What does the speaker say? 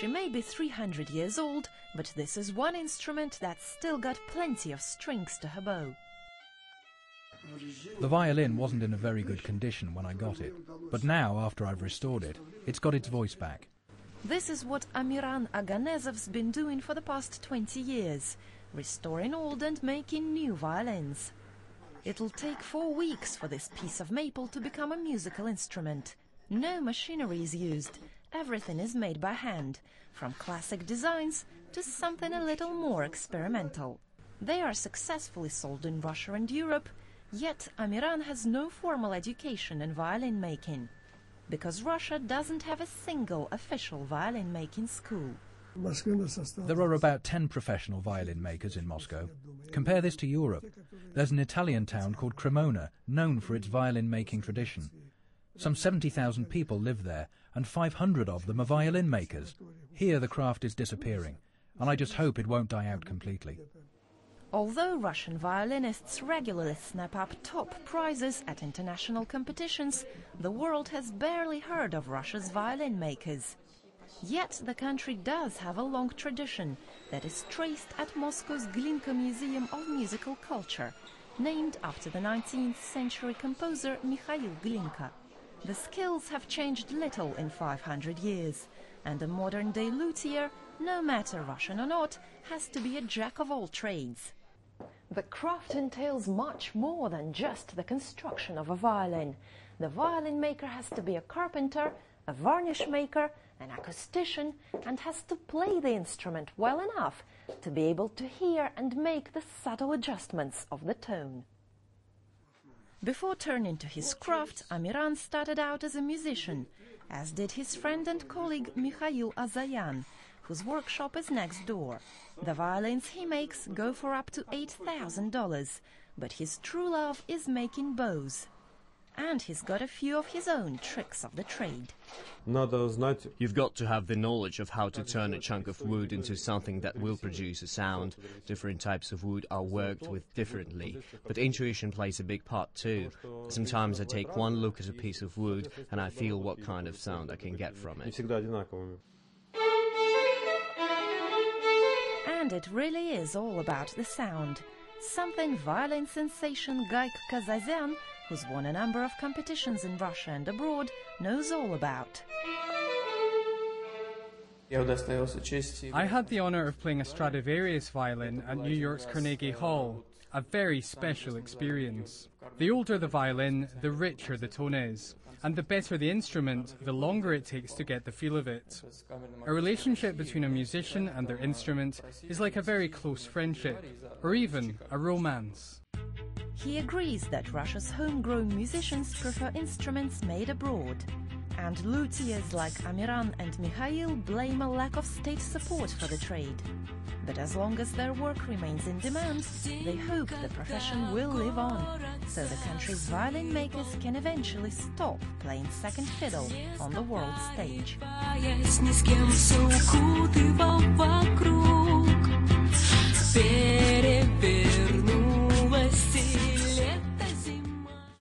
She may be 300 years old, but this is one instrument that's still got plenty of strings to her bow. The violin wasn't in a very good condition when I got it, but now, after I've restored it, it's got its voice back. This is what Amiran Aganezov's been doing for the past 20 years, restoring old and making new violins. It'll take 4 weeks for this piece of maple to become a musical instrument. No machinery is used. Everything is made by hand, from classic designs to something a little more experimental. They are successfully sold in Russia and Europe, yet Amiran has no formal education in violin making, because Russia doesn't have a single official violin making school. There are about 10 professional violin makers in Moscow. Compare this to Europe. There's an Italian town called Cremona, known for its violin making tradition. Some 70,000 people live there, and 500 of them are violin makers. Here the craft is disappearing, and I just hope it won't die out completely. Although Russian violinists regularly snap up top prizes at international competitions, the world has barely heard of Russia's violin makers. Yet the country does have a long tradition that is traced at Moscow's Glinka Museum of Musical Culture, named after the 19th century composer Mikhail Glinka. The skills have changed little in 500 years, and a modern-day luthier, no matter Russian or not, has to be a jack of all trades. The craft entails much more than just the construction of a violin. The violin maker has to be a carpenter, a varnish maker, an acoustician, and has to play the instrument well enough to be able to hear and make the subtle adjustments of the tone. Before turning to his craft, Amiran started out as a musician, as did his friend and colleague Mikhail Azayan, whose workshop is next door. The violins he makes go for up to $8,000, but his true love is making bows. And he's got a few of his own tricks of the trade. You've got to have the knowledge of how to turn a chunk of wood into something that will produce a sound. Different types of wood are worked with differently, but intuition plays a big part too. Sometimes I take one look at a piece of wood and I feel what kind of sound I can get from it. And it really is all about the sound, something violin sensation Gaik Kazazyan, who's won a number of competitions in Russia and abroad, knows all about. I had the honor of playing a Stradivarius violin at New York's Carnegie Hall, a very special experience. The older the violin, the richer the tone is, and the better the instrument, the longer it takes to get the feel of it. A relationship between a musician and their instrument is like a very close friendship, or even a romance. He agrees that Russia's homegrown musicians prefer instruments made abroad, and luthiers like Amiran and Mikhail blame a lack of state support for the trade. But as long as their work remains in demand, they hope the profession will live on, so the country's violin makers can eventually stop playing second fiddle on the world stage.